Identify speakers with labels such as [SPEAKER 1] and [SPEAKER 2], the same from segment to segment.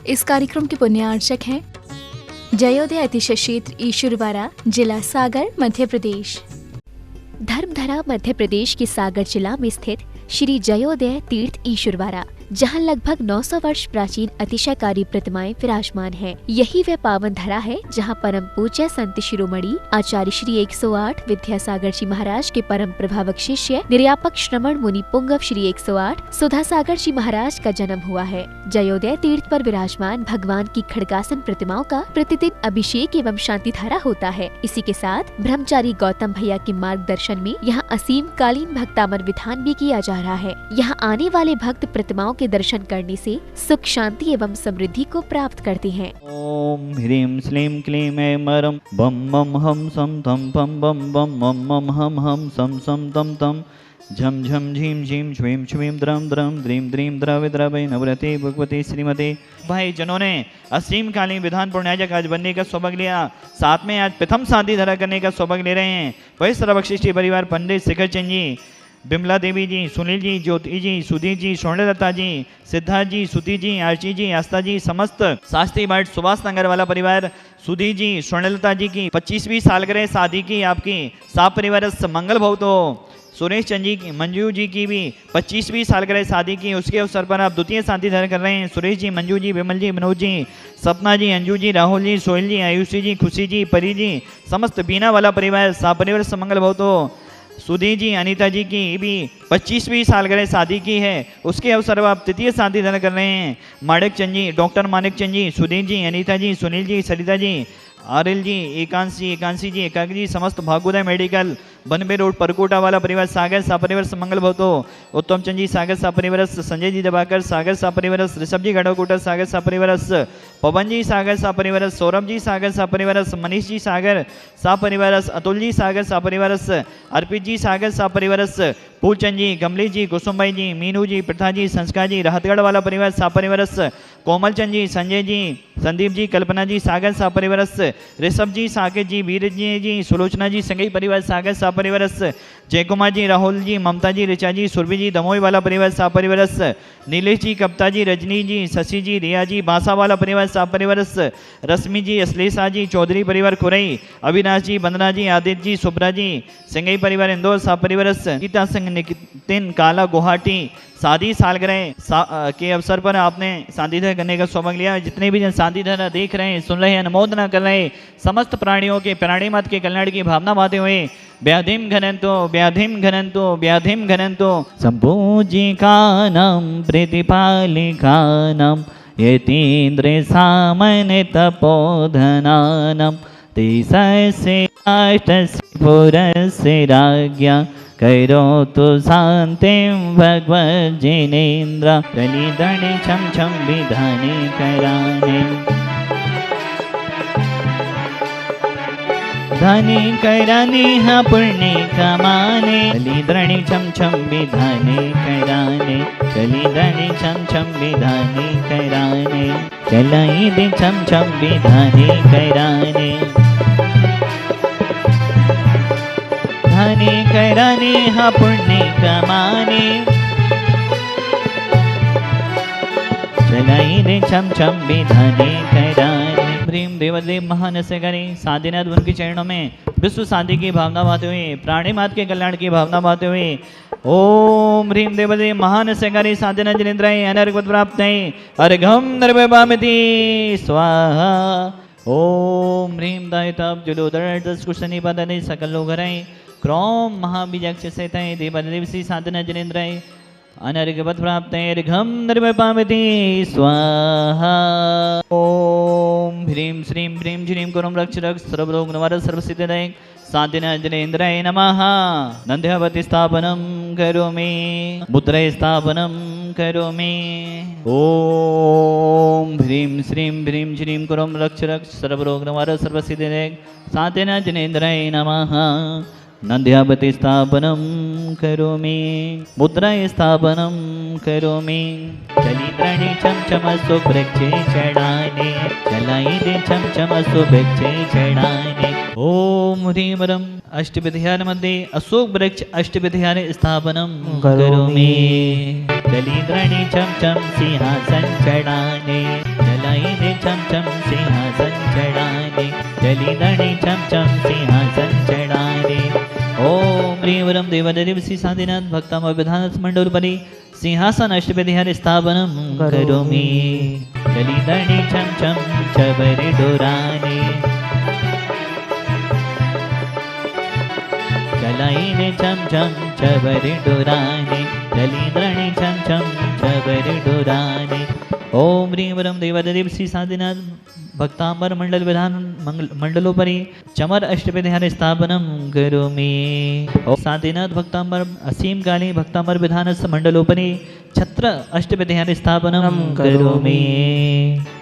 [SPEAKER 1] इस कार्यक्रम के पुण्यार्चक हैं जयोदय अतिशय क्षेत्र ईश्वरवाड़ा, जिला सागर, मध्य प्रदेश। धर्मधरा मध्य प्रदेश के सागर जिला में स्थित श्री जयोदय तीर्थ ईश्वरवाड़ा, जहां लगभग 900 वर्ष प्राचीन अतिशयकारी प्रतिमाएं विराजमान हैं। यही वह पावन धरा है जहां परम पूज्य संत शिरोमणि आचार्य श्री 108 विद्यासागर जी महाराज के परम प्रभावक शिष्य निर्यापक श्रमण मुनि पुंगव श्री 108 सुधासागर जी महाराज का जन्म हुआ है। जयोदय तीर्थ पर विराजमान भगवान की खड़गासन प्रतिमाओं का प्रतिदिन अभिषेक एवं शांति धारा होता है। इसी के साथ ब्रह्मचारी गौतम भैया के मार्गदर्शन में यहाँ असीम कालीन भक्तामर विधान भी किया जा रहा है। यहाँ आने वाले भक्त प्रतिमाओं के दर्शन करने से सुख, शांति एवं समृद्धि को प्राप्त करते हैं।
[SPEAKER 2] ओम ह्रीं श्लीं क्लीं ऐं मरं बम मम हम सम तम पम बम बम मम मम हम सम सम तम तम झम झम झीम झीम श्वीं श्वीं द्रम द्रम द्रीं द्रीं द्रवे द्रवे नवरते भगवती श्रीमती। भाई जनों ने असीम कालीन विधान पुण्याजक आज बनने का सौभाग्य लिया, साथ में आज प्रथम शांति धारा करने का सौभाग्य ले रहे हैं। वही सर्वशिष्टि परिवार पंडित शिखर चंद जी, बिमला देवी जी, सुनील जी, ज्योति जी, सुधीर जी, स्वर्णलता जी, सिद्धार्थ जी, सुती जी, आरची जी, आस्था जी, समस्त शास्त्री बाट सुभाष नगर वाला परिवार, सुधीर जी, स्वर्णलता जी की 25वीं सालगिरह शादी की आपकी साप परिवार मंगल भवतो। सुरेश चंद जी की, मंजू जी की भी 25वीं सालगिरह शादी की, उसके अवसर पर आप द्वितीय शांति धारण कर रहे हैं। सुरेश जी, मंजू जी, विमल जी, मनोज जी, सपना जी, अंजू जी, राहुल जी, सोहेल जी, आयुषी जी, खुशी जी, परी जी, समस्त बीना वाला परिवार साप परिवार मंगल भवतो। सुधी जी, अनीता जी की भी 25वीं सालगिरह शादी की है, उसके अवसर पर आप तृतीय शांति धारण कर रहे हैं। माणिक चंद जी, डॉक्टर माणिक चंद जी, सुधीर जी, अनीता जी, सुनील जी, सरिता जी, आरिल जी, एकांशी जी, एकाग्र जी, समस्त भागोदय मेडिकल बनबे रोड परकोटा वाला परिवार सागर सापरिवार मंगल भवतो। उत्तम चंद जी सागर सापरिवार, संजय जी दबाकर सागर सापरिवार, ऋषभ जी गढ़कोटा सागर सापरिवार, पवन जी सागर सापरिवार, सौरभ जी सागर सापरिवार, मनीष जी सागर सापरिवार, अतुल जी सागर सापरिवार, अर्पित जी सागर सापरिवार, फूलचंद जी, गमली जी, कुसुमबाई जी, मीनू जी, प्रथा जी, संस्कार जी, राहतगढ़ वाला परिवार सापरिवार, कोमल चंद जी, संजय जी, संदीप जी, कल्पना जी सागर सापरिवार, ऋषभ जी, साकेत जी, वीर जी, सुलोचना जी, संगई परिवार सागर सापरिवार, जयकुमार जी, राहुल जी, ममता जी, ऋचा जी, सुरभि जी, दमोई वाला परिवार सापरिवार, नीलेश जी, कप्ता जी, रजनी जी, शशि जी, रिया जी, बांसा वाला परिवार सापरिवार, रश्मि जी, अश्लेषा जी, चौधरी परिवार खुरई, अविनाश जी, बंदना जी, आदित्य जी, सुब्रा जी, संगई परिवार इंदौर सापरिवार, गीता संघ नितिन काला गुवाहाटी शादी सालगिरह के अवसर पर आपने शांति धारा करने का सौभाग्य लिया। जितने भी जन शांति धारा देख रहे हैं, सुन रहे हैं, अनुमोदना कर रहे हैं, समस्त प्राणियों के प्राणी मत के कल्याण की भावना बाते हुए व्याधिम घनंतो व्याधिम घनंतो व्याधिम घनंतो संपूजिकानां प्रतिपालिकानां यतीन्द्र सामने तपोधनानां तेसस्य अष्टस्य पुरस्य राज्ञा करोतु शान्तिं भगवज्जिनेन्द्र कलिदणि छं छं विधाने कराने धनी कराने हा पुण्य कमाने कलिदणि छं छं विधाने कराने कलिदणि छं छं विधाने कराने चलाई दे छं छं विधाने कराने धनी कराने हा पुण्य कमाने चलाई दे छम छम विधाने कराने। प्रेम देवदेव महान से करें साधीनाथ उनके चरणों में विश्व शांति की भावना बाते हुए प्राणी मात के कल्याण की भावना बाते हुए ओम ह्रीं देवदेव महान से करें साधीनाथ जिनेन्द्राय अनर्गत प्राप्त अर्घम निर्भयपामिति स्वाहा। ओम ह्रीं दायिताप जुलोदर दस कुशनी पदने सकल लोग हराएं क्रोम महाबीजक्ष से तय देवदेव श्री साधना जनेन्द्राय अनर्घवत प्राप्त अर्घम निर्भयपामिति स्वाहा। ओम ह्रीं श्रीं ह्रीं झ्रीं कुरुम रक्ष रक्ष सर्वलोक निवारक सर्वसिद्धिदायक साधना जनेन्द्राय नमः। नंद्यावती स्थापनं करोमि मुद्राय स्थापनं करोमि। ओम ह्रीं श्रीं ह्रीं झ्रीं कुरुम रक्ष रक्ष सर्वलोक निवारक सर्वसिद्धिदायक साधना जनेन्द्राय नमः। नंद्यावती स्थापनं करोमि मुद्राय स्थापनं करोमि। चलिद्राणि छम छम सुवृक्षे चढ़ाने चलाई दे छम छम सुवृक्षे चढ़ाने। ओम ह्रीं वरम अष्टविधानमध्ये अशोक वृक्ष अष्टविधाने स्थापनं करोमि जलीन्द्रणे छम छम सिंहासन चढ़ाने जलाइने छम छम सिंहासन चढ़ाने जलीन्द्रणे छम छम सिंहासन चढ़ाने ओम ह्रीं वरं देवदेवसी साधिनाथ भक्तामविधानस मंडलोपरि सिंहासन अष्टविधाने स्थापनं करोमि जलीन्द्रणे छम छम चबरे डोराने जलाइने छम छम चबरे डोराने जलीन्द्रणे छम छम चबरे डोराने ओम ह्रीं वरं देवदेवसी साधिनाथ भक्तांबर मंडल विधान मंडलोपरि चमर अष्टविधाने स्थापनं करोमि साधिनाथ भक्तांबर असीम काली भक्तांबर विधानस मंडलोपरि छत्र अष्टविधाने स्थापनं करोमि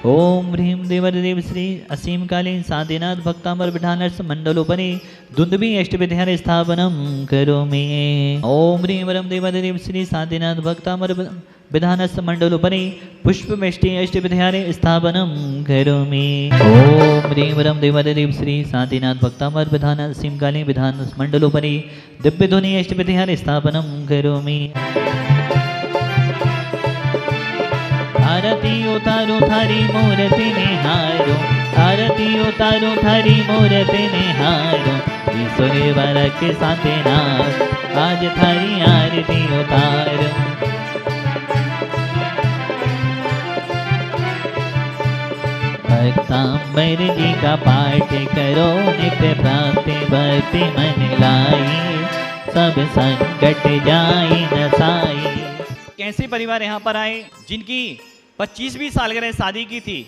[SPEAKER 2] ओम ह्रीं देवदेव श्री असीम काली साधिनाथ भक्तांबर विधानस मंडलोपरि दुंदुभि अष्टविधाने स्थापनं करोमि ओम ह्रीं वरं देवदेव श्री साधिनाथ भक्तांबर विधानस मंडलोपरि पुष्पमेष्टि अष्टविधाने स्थापनं करोमि ओम ह्रीं वरं देवदेव श्री साधिनाथ भक्तांबर विधान असीमकाली विधान मंडलोपरि दिव्यध्वनि अष्टविधाने स्थापनं करोमि आरती उतारो थारी मूर्ति निहारो आरती उतारो थारी मूर्ति निहारो ईश्वरी वर के साथनाथ आज थारी आरती उतारो भक्तांबर जी का पाठ करो नित्य प्राप्ति भक्ति मन लाई सब संकट जाई नसाई। कैसे परिवार यहाँ पर आए जिनकी 25वीं सालगिरह शादी की थी,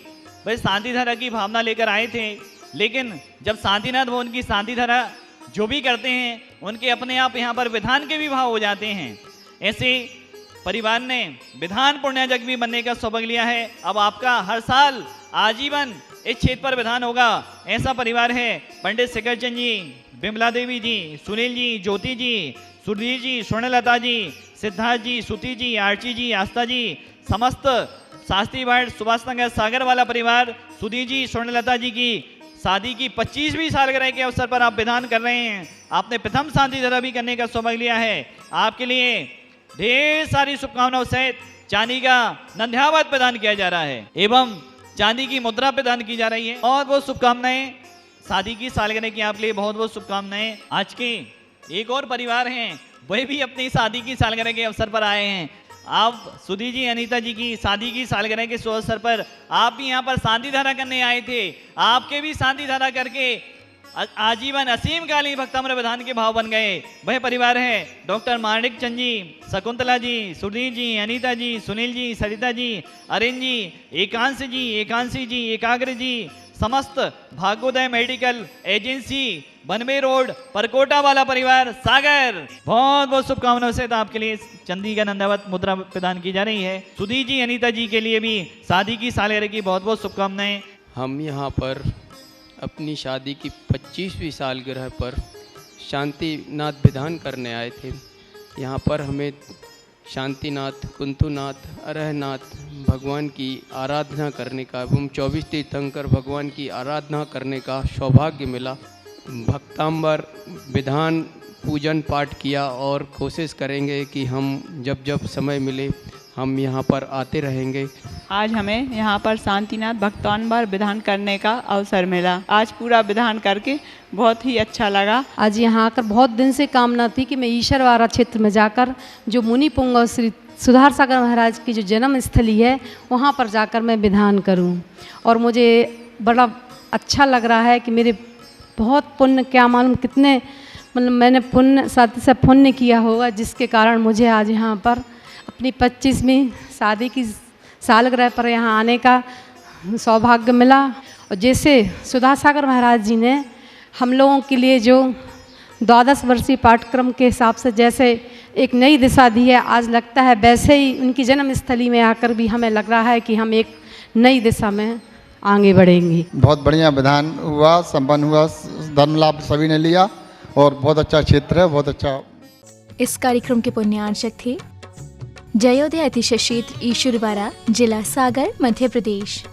[SPEAKER 2] वह शांति धारा की भावना लेकर आए थे, लेकिन जब शांतिनाथ वो उनकी शांति धारा जो भी करते हैं उनके अपने आप यहाँ पर विधान के भी भाव हो जाते हैं। ऐसे परिवार ने विधान पुण्याजक भी बनने का सौभाग्य लिया है। अब आपका हर साल आजीवन इस क्षेत्र पर विधान होगा। ऐसा परिवार है पंडित शेखर चंद जी, बिमला देवी जी, सुनील जी, ज्योति जी, सुधीर जी, स्वर्णलता जी, सिद्धार्थ जी, सुती जी, आर्ची जी, आस्था जी, समस्त शास्त्री वार्ड सुभाष नगर सागर वाला परिवार सुधीर जी, स्वर्णलता जी की शादी की 25वीं सालगिरह के अवसर पर आप विधान कर रहे हैं। आपने प्रथम शांति धारा भी करने का सौभाग्य लिया है। आपके लिए ढेर सारी शुभकामनाओं सहित चांदी का नंद्यावत प्रदान किया जा रहा है एवं चांदी की मुद्रा प्रदान की जा रही है। बहुत बहुत शुभकामनाएं शादी की सालगिरह की आपके लिए बहुत बहुत शुभकामनाएं। आज के एक और परिवार हैं, वह भी अपनी शादी की सालगिरह के अवसर पर आए हैं। आप सुधी जी, अनीता जी की शादी की सालगिरह के शुभ अवसर पर आप भी यहाँ पर शांति धारा करने आए थे। आपके भी शांति धारा करके आजीवन असीम काली भक्तामृत विधान के भाव बन गए। वह परिवार है डॉक्टर माणिक चंद जी, शकुंतला जी, सुधीर जी, अनीता जी, सुनील जी, सरिता जी, अरिन जी, एकांशी जी, एकाग्र जी, समस्त भाग्योदय मेडिकल एजेंसी बनवे रोड परकोटा वाला परिवार सागर, बहुत बहुत शुभकामनाओं से आपके लिए चंदी का नंदावत मुद्रा प्रदान की जा रही है। सुधीर जी, अनीता जी के लिए भी शादी की सालगिरह की बहुत बहुत शुभकामनाएं।
[SPEAKER 3] हम यहाँ पर अपनी शादी की 25वीं सालगिरह पर शांतिनाथ विधान करने आए थे। यहाँ पर हमें शांतिनाथ, कुंतुनाथ, अरहनाथ भगवान की आराधना करने का एवं 24 तीर्थंकर भगवान की आराधना करने का सौभाग्य मिला। भक्तांबर विधान पूजन पाठ किया और कोशिश करेंगे कि हम जब जब समय मिले हम यहाँ पर आते रहेंगे।
[SPEAKER 4] आज हमें यहाँ पर शांतिनाथ भक्तांबर विधान करने का अवसर मिला। आज पूरा विधान करके बहुत ही अच्छा लगा।
[SPEAKER 5] आज यहाँ आकर बहुत दिन से कामना थी कि मैं ईश्वरवाड़ा क्षेत्र में जाकर जो मुनि पुंगव श्री सुधार सागर महाराज की जो जन्म स्थली है वहाँ पर जाकर मैं विधान करूँ। और मुझे बड़ा अच्छा लग रहा है कि मेरे बहुत पुण्य, क्या मालूम कितने मतलब मैंने पुण्य साथ से पुण्य किया होगा, जिसके कारण मुझे आज यहाँ पर अपनी 25वीं शादी की सालगिरह पर यहाँ आने का सौभाग्य मिला। और जैसे सुधार सागर महाराज जी ने हम लोगों के लिए जो 12 वर्षीय पाठ्यक्रम के हिसाब से जैसे एक नई दिशा दी है, आज लगता है वैसे ही उनकी जन्मस्थली में आकर भी हमें लग रहा है कि हम एक नई दिशा में आगे बढ़ेंगे।
[SPEAKER 6] बहुत बढ़िया विधान हुआ, संपन्न हुआ, धर्म लाभ सभी ने लिया और बहुत अच्छा क्षेत्र है, बहुत अच्छा।
[SPEAKER 1] इस कार्यक्रम के पुण्यार्चक थे जयोदय अतिशय क्षेत्र ईश्वरवाड़ा, जिला सागर, मध्य प्रदेश।